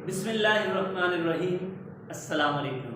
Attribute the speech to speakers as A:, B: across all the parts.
A: Bismillahirrahmanirrahim. Assalamu alaikum.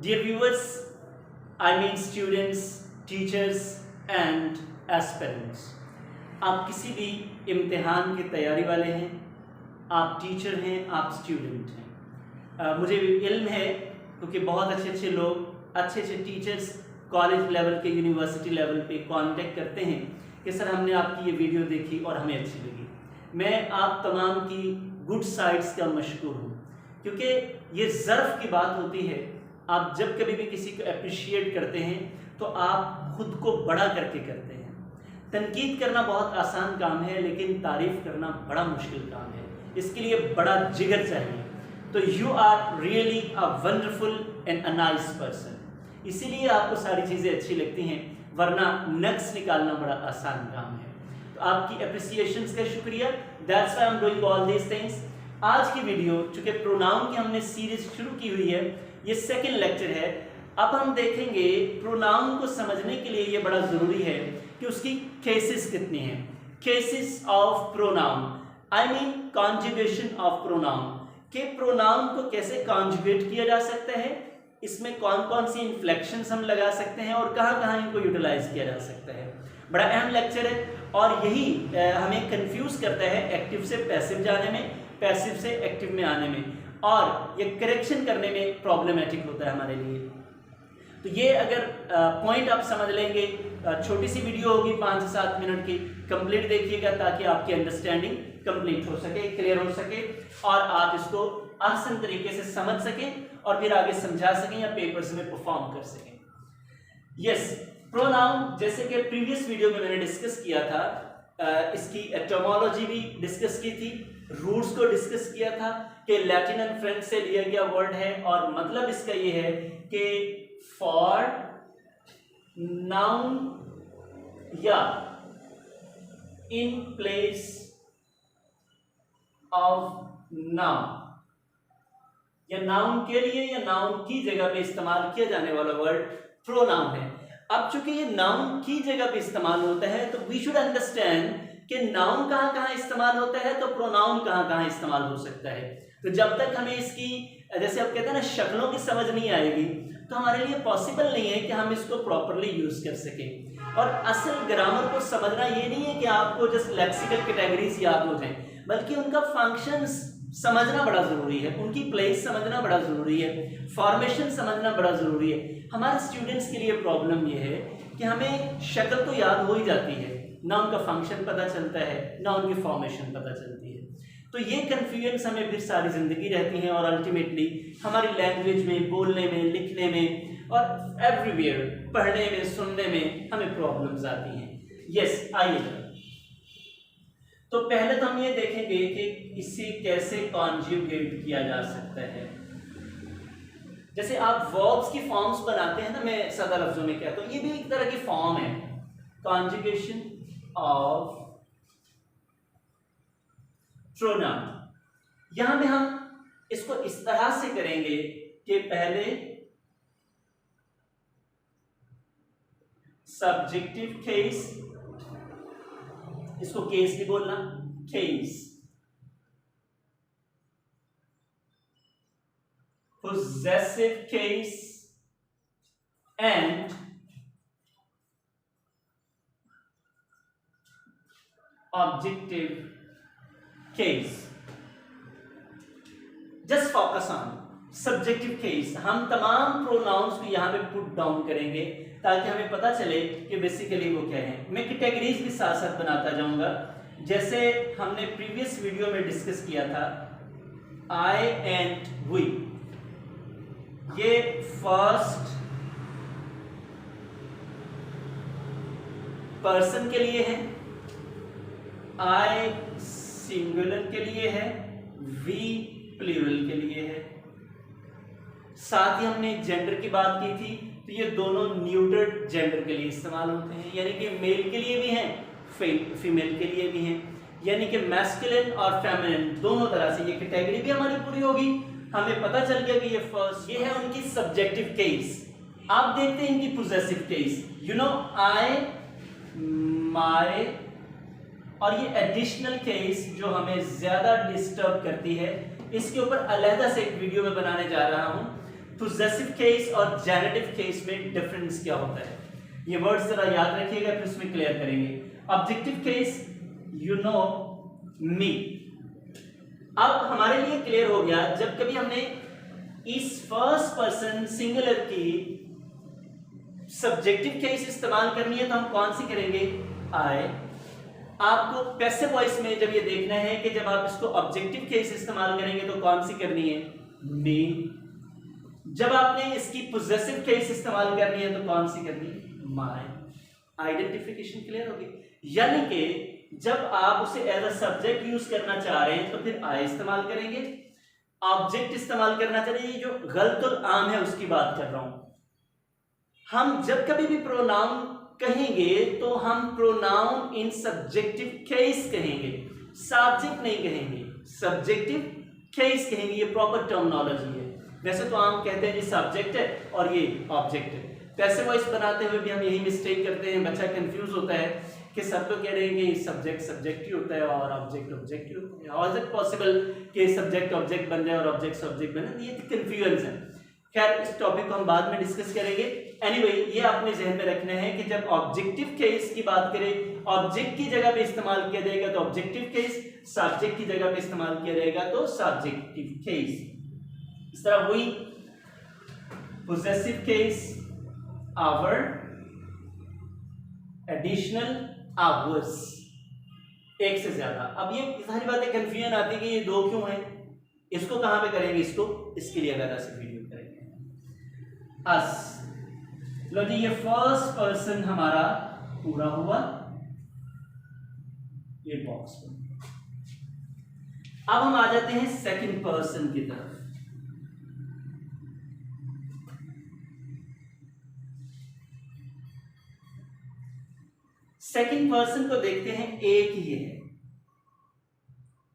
A: Dear viewers, I mean students, teachers and aspirants. आप किसी भी इम्तिहान की तैयारी वाले हैं, आप टीचर हैं, आप स्टूडेंट हैं। मुझे इल्म है क्योंकि बहुत अच्छे लोग, अच्छे टीचर्स कॉलेज लेवल के, यूनिवर्सिटी लेवल पे कांटेक्ट करते हैं कि सर हमने आपकी ये वीडियो देखी और हमें अच्छी लगी। मैं आप तमाम की गुड साइड्स का मशकूर हूँ, क्योंकि ये ज़र्फ़ की बात होती है। आप जब कभी भी किसी को अप्रिशिएट करते हैं तो आप खुद को बड़ा करके करते हैं। तनकीद करना बहुत आसान काम है, लेकिन तारीफ़ करना बड़ा मुश्किल काम है। इसके लिए बड़ा जिगर चाहिए। तो you are really a wonderful and a nice person, इसीलिए आपको सारी चीज़ें अच्छी लगती हैं, वरना नक्स निकालना बड़ा आसान काम है। तो आपकी अप्रिसिएशंस का शुक्रिया। That's why I am doing all these things. आज की वीडियो, चूंकि प्रोनाउन की हमने सीरीज शुरू की हुई है, ये सेकंड लेक्चर है। अब हम देखेंगे प्रोनाउन को समझने के लिए ये बड़ा ज़रूरी है कि उसकी केसेस कितनी हैं। Cases of pronoun, I mean conjugation of pronoun, के प्रोनाउन को कैसे कॉन्जुगेट किया जा सकता है, इसमें कौन कौन सी इन्फ्लेक्शंस हम लगा सकते हैं और कहाँ कहाँ इनको यूटिलाइज किया जा सकता है। बड़ा अहम लेक्चर है और यही हमें कंफ्यूज करता है एक्टिव से पैसिव जाने में, पैसिव से एक्टिव में आने में, और ये करेक्शन करने में प्रॉब्लमेटिक होता है हमारे लिए। तो ये अगर पॉइंट आप समझ लेंगे, छोटी सी वीडियो होगी 5 से 7 मिनट की, कंप्लीट देखिएगा ताकि आपकी अंडरस्टैंडिंग कंप्लीट हो सके, क्लियर हो सके और आप इसको आसान तरीके से समझ सकें और फिर आगे समझा सकें या पेपर्स में परफॉर्म कर सकें। यस, प्रोनाउन जैसे कि प्रीवियस वीडियो में मैंने डिस्कस किया था, इसकी एटोमोलॉजी भी डिस्कस की थी, रूट्स को डिस्कस किया था कि लैटिन एंड फ्रेंच से लिया गया वर्ड है और मतलब इसका ये है कि फॉर नाउन या इन प्लेस ऑफ नाउन, या नाउन के लिए या नाउन की जगह पे इस्तेमाल किया जाने वाला वर्ड प्रोनाउन है। अब चूंकि ये नाउन की जगह पे इस्तेमाल होता है तो वी शुड अंडरस्टैंड कि नाउन कहाँ कहाँ इस्तेमाल होता है तो प्रोनाउन कहाँ कहाँ इस्तेमाल हो सकता है। तो जब तक हमें इसकी, जैसे आप कहते हैं ना, शक्लों की समझ नहीं आएगी तो हमारे लिए पॉसिबल नहीं है कि हम इसको प्रॉपरली यूज कर सकें। और असल ग्रामर को समझना ये नहीं है कि आपको जस्ट लेक्सिकल कैटेगरीज याद हो जाएं, बल्कि उनका फंक्शंस समझना बड़ा ज़रूरी है, उनकी प्लेस समझना बड़ा ज़रूरी है, फॉर्मेशन समझना बड़ा ज़रूरी है। हमारे स्टूडेंट्स के लिए प्रॉब्लम ये है कि हमें शक्ल तो याद हो ही जाती है, ना उनका फंक्शन पता चलता है, ना उनकी फॉर्मेशन पता चलती है। तो ये कन्फ्यूजन्स हमें फिर सारी ज़िंदगी रहती हैं और अल्टीमेटली हमारी लैंग्वेज में, बोलने में, लिखने में और एवरीवेयर, पढ़ने में, सुनने में हमें प्रॉब्लम्स आती हैं। यस, आइए तो पहले तो हम ये देखेंगे कि इसे कैसे कॉन्जुगेट किया जा सकता है। जैसे आप वर्ब्स की फॉर्म्स बनाते हैं ना, मैं सादा लफ्जों में कहता हूं, ये भी एक तरह की फॉर्म है, कॉन्जुगेशन ऑफ प्रोनाउन। यहां में हम इसको इस तरह से करेंगे कि पहले सब्जेक्टिव केस, इसको केस नहीं बोलना, case, possessive case and objective case. Just focus on subjective case. हम तमाम प्रोनाउंस को यहाँ पे पुट डाउन करेंगे ताकि हमें पता चले कि बेसिकली वो क्या है। मैं कैटेगरीज भी साथ साथ बनाता जाऊंगा। जैसे हमने प्रीवियस वीडियो में डिस्कस किया था, आई एंड वी, ये फर्स्ट पर्सन के लिए है, आई सिंगुलर के लिए है, वी प्लूरल के लिए है। साथ ही हमने जेंडर की बात की थी, तो ये दोनों न्यूट्रल जेंडर के लिए इस्तेमाल होते हैं, यानी कि मेल के लिए भी हैं, फीमेल के लिए भी हैं, यानी कि मैस्कुलिन और फेमिनिन दोनों तरह से ये कैटेगरी भी हमारी पूरी होगी। हमें पता चल गया कि ये फर्स्ट, ये है उनकी सब्जेक्टिव केस। आप देखते हैं इनकी possessive case, you know, I, my, और ये एडिशनल केस जो हमें ज्यादा डिस्टर्ब करती है, इसके ऊपर अलहदा से एक वीडियो में बनाने जा रहा हूं। पोजेसिव केस और जेनेटिव केस में डिफरेंस क्या होता है, ये वर्ड्स जरा याद रखिएगा, फिर उसमें क्लियर करेंगे। ऑब्जेक्टिव केस, यू नो मी। अब हमारे लिए क्लियर हो गया, जब कभी हमने इस फर्स्ट पर्सन सिंगुलर की सब्जेक्टिव केस इस्तेमाल करनी है तो हम कौन सी करेंगे, आई। आपको पैसिव वॉइस में जब ये देखना है कि जब आप इसको ऑब्जेक्टिव केस इस्तेमाल करेंगे तो कौन सी करनी है, मी। जब आपने इसकी पोजेसिव केस इस्तेमाल करनी है तो कौन सी करनी है, माय। आइडेंटिफिकेशन क्लियर होगी। यानी कि जब आप उसे एज अ सब्जेक्ट यूज करना चाह रहे हैं तो फिर आई इस्तेमाल करेंगे, ऑब्जेक्ट इस्तेमाल करना चाहिए। जो गलत और आम है उसकी बात कर रहा हूं। हम जब कभी भी प्रोनाउन कहेंगे तो हम प्रोनाउन इन सब्जेक्टिव केस कहेंगे, सब्जेक्ट नहीं कहेंगे, सब्जेक्टिव केस कहेंगे। ये प्रॉपर टर्मिनोलॉजी है। वैसे तो आम कहते हैं जी सब्जेक्ट है और ये ऑब्जेक्ट है। पैसिव वॉइस बनाते हुए भी हम यही मिस्टेक करते हैं, बच्चा कंफ्यूज होता है कि सब तो कह रहे हैं कि सब्जेक्ट सब्जेक्ट ही होता है और ऑब्जेक्ट ऑब्जेक्ट ही होता है। हाउ इज इट पॉसिबल कि सब्जेक्ट ऑब्जेक्ट बन जाए और ऑब्जेक्ट सब्जेक्ट बने, ये कंफ्यूजन है। खैर इस टॉपिक को हम बाद में डिस्कस करेंगे। एनीवे, ये आपने जहन में रखना है कि जब ऑब्जेक्टिव केस की बात करें, ऑब्जेक्ट की जगह पे इस्तेमाल किया जाएगा तो ऑब्जेक्टिव केस, सब्जेक्ट की जगह पे इस्तेमाल किया जाएगा तो सब्जेक्टिव केस। इस तरह हुई possessive case, hour, additional, hours, एक से ज्यादा। अब ये सारी बातें कंफ्यूजन आती है कि ये दो क्यों है, इसको कहां पे करेंगे, इसके लिए अलग से वीडियो करेंगे। अस, लो जी, ये फर्स्ट पर्सन हमारा पूरा हुआ, ये बॉक्स में। अब हम आ जाते हैं सेकंड पर्सन की तरफ। सेकंड पर्सन को देखते हैं, एक ही है,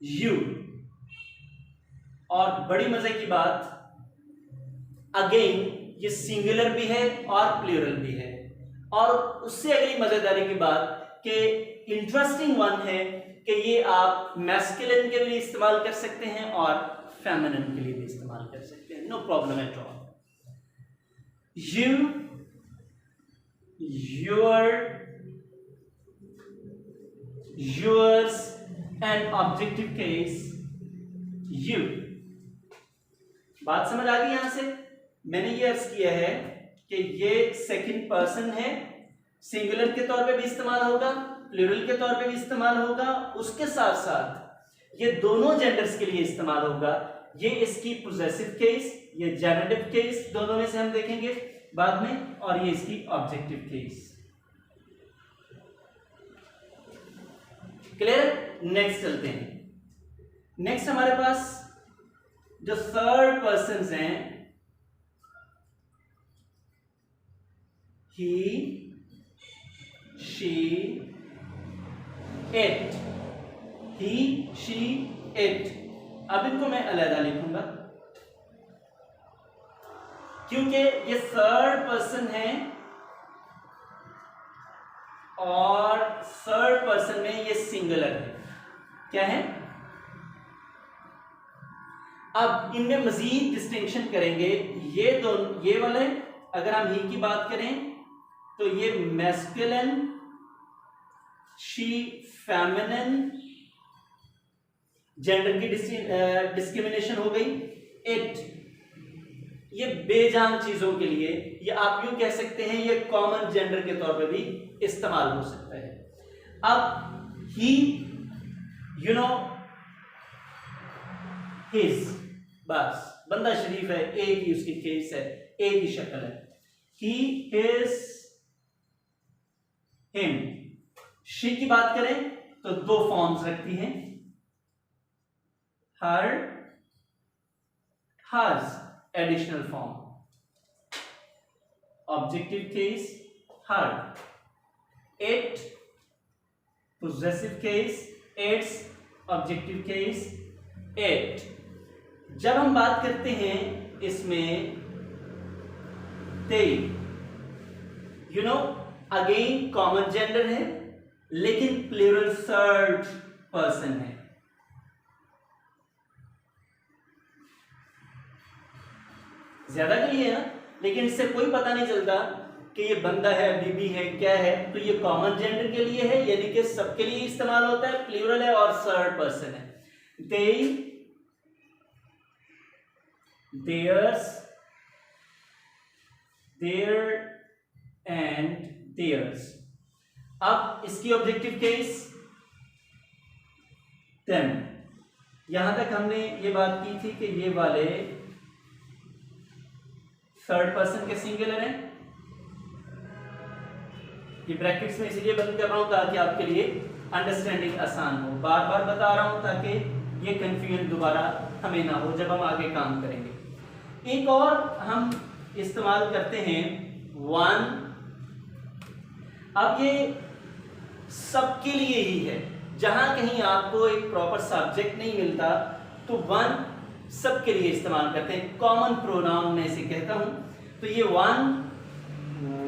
A: यू। और बड़ी मजे की बात, अगेन ये सिंगुलर भी है और प्लूरल भी है। और उससे अगली मजेदारी की बात कि इंटरेस्टिंग वन है कि ये आप मैस्कुलिन के लिए इस्तेमाल कर सकते हैं और फेमिनिन के लिए भी इस्तेमाल कर सकते हैं, no problem at all. You, your, yours, and objective case you। बात समझ आ गई यहां से? मैंने ये अर्ज किया है कि ये सेकंड पर्सन है, सिंगुलर के तौर पे भी इस्तेमाल होगा, प्लूरल के तौर पे भी इस्तेमाल होगा, उसके साथ साथ ये दोनों जेंडर्स के लिए इस्तेमाल होगा। ये इसकी पोजेसिव केस, ये जेनेटिव केस, दोनों में से हम देखेंगे बाद में, और ये इसकी ऑब्जेक्टिव केस। क्लियर? नेक्स्ट चलते हैं। नेक्स्ट हमारे पास जो थर्ड पर्सन हैं, he, she, it. He, she, it. अब इनको मैं अलग लिखूंगा क्योंकि ये थर्ड पर्सन है और थर्ड पर्सन में ये सिंगुलर है। क्या है? अब इनमें मजीद डिस्टिंक्शन करेंगे। ये दोनों, ये वाले अगर हम ही की बात करें तो ये मैस्कुलिन, शी फेमिनिन, जेंडर की डिस्क्रिमिनेशन हो गई। इट, ये बेजान चीजों के लिए, ये आप यूं कह सकते हैं ये कॉमन जेंडर के तौर पे भी इस्तेमाल हो सकता है। अब ही, यू नो, हिज, बस बंदा शरीफ है, एक ही उसकी केस है, एक ही शक्ल है। ही, हिज, हिम। शी की बात करें तो दो फॉर्म्स रखती हैं, her, hers, additional form. Objective case, her. It, possessive case, its. Objective case, it. जब हम बात करते हैं इसमें they, you know, again common gender है, लेकिन प्लूरल थर्ड पर्सन है। ज्यादा के लिए है ना, लेकिन इससे कोई पता नहीं चलता कि ये बंदा है, बीबी है, क्या है। तो ये कॉमन जेंडर के लिए है, यानी कि सबके लिए इस्तेमाल होता है, प्लूरल है और थर्ड पर्सन है। they, theirs, their and theirs। अब इसकी ऑब्जेक्टिव केस them। यहां तक हमने ये बात की थी कि ये वाले थर्ड पर्सन के सिंगुलर हैं। ये ब्रैकेट्स में इसलिए बंद कर रहा हूं ताकि आपके लिए अंडरस्टैंडिंग आसान हो। बार बार बता रहा हूं ताकि ये कंफ्यूजन दोबारा हमें ना हो जब हम आगे काम करेंगे। एक और हम इस्तेमाल करते हैं वन। अब ये सबके लिए ही है, जहां कहीं आपको एक प्रॉपर सब्जेक्ट नहीं मिलता तो वन सबके लिए इस्तेमाल करते हैं। कॉमन प्रोनाउन में इसे कहता हूं। तो ये वन,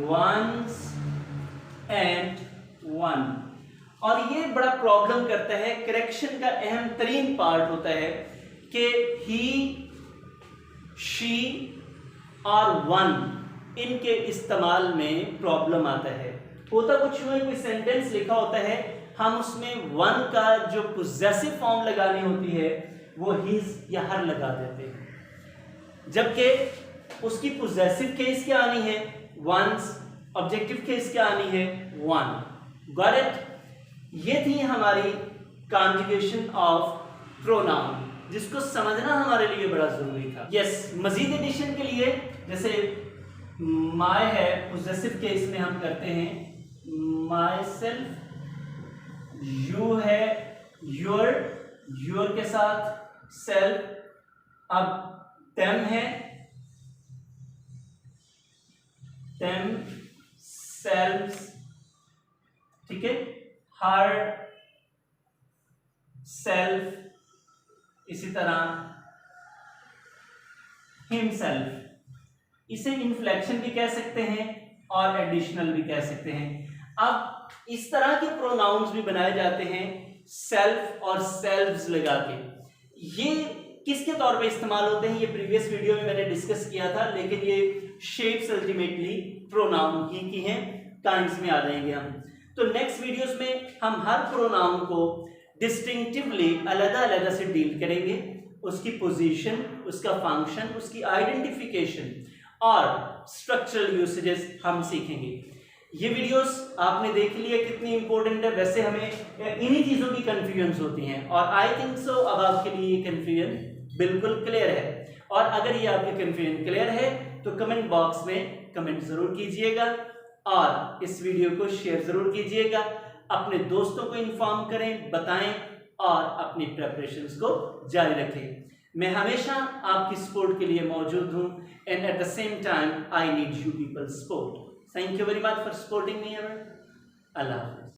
A: वंस एंड वन। और ये बड़ा प्रॉब्लम करता है, करेक्शन का अहम तरीन पार्ट होता है कि ही, शी और वन इनके इस्तेमाल में प्रॉब्लम आता है। होता कुछ हुआ, कोई सेंटेंस लिखा होता है, हम उसमें वन का जो पोजेसिव फॉर्म लगानी होती है वो हिज या हर लगा देते हैं, जबकि उसकी पोजेसिव केस क्या आनी है, वंस। ऑब्जेक्टिव केस क्या आनी है, वन। Got it? ये थी हमारी कॉन्जुगेशन ऑफ प्रोनाउन, जिसको समझना हमारे लिए बड़ा जरूरी था। यस, मजीद एडिशन के लिए जैसे माय है, पोजेसिव केस में हम करते हैं माई सेल्फ। यू है योर, योर के साथ सेल्फ। अब them है, them selves, ठीक है। हर, सेल्फ, इसी तरह हिमसेल्फ। इसे इन्फ्लेक्शन भी कह सकते हैं और एडिशनल भी कह सकते हैं। अब इस तरह के प्रोनाउंस भी बनाए जाते हैं सेल्फ और सेल्व्स लगा के। ये किसके तौर पे इस्तेमाल होते हैं, ये प्रीवियस वीडियो में मैंने डिस्कस किया था, लेकिन ये शेप्स अल्टीमेटली प्रोनाउन की हैं। काइंड्स में आ जाएंगे हम। तो नेक्स्ट वीडियोस में हम हर प्रोनाउन को डिस्टिंक्टिवली अलग-अलग से डील करेंगे, उसकी पोजीशन, उसका फंक्शन, उसकी आइडेंटिफिकेशन और स्ट्रक्चरल यूसेजेस हम सीखेंगे। ये वीडियोस आपने देख लिया कितनी इंपॉर्टेंट है। वैसे हमें इन्हीं चीजों की कंफ्यूजन होती हैं और आई थिंक सो अब आपके लिए ये कंफ्यूजन बिल्कुल क्लियर है। और अगर ये आपकी कंफ्यूजन क्लियर है तो कमेंट बॉक्स में कमेंट जरूर कीजिएगा और इस वीडियो को शेयर जरूर कीजिएगा। अपने दोस्तों को इन्फॉर्म करें, बताएं और अपनी प्रिपरेशंस को जारी रखें। मैं हमेशा आपकी सपोर्ट के लिए मौजूद हूं and at the same time I need you people support. Thank you very much for supporting me. Allah Hafiz.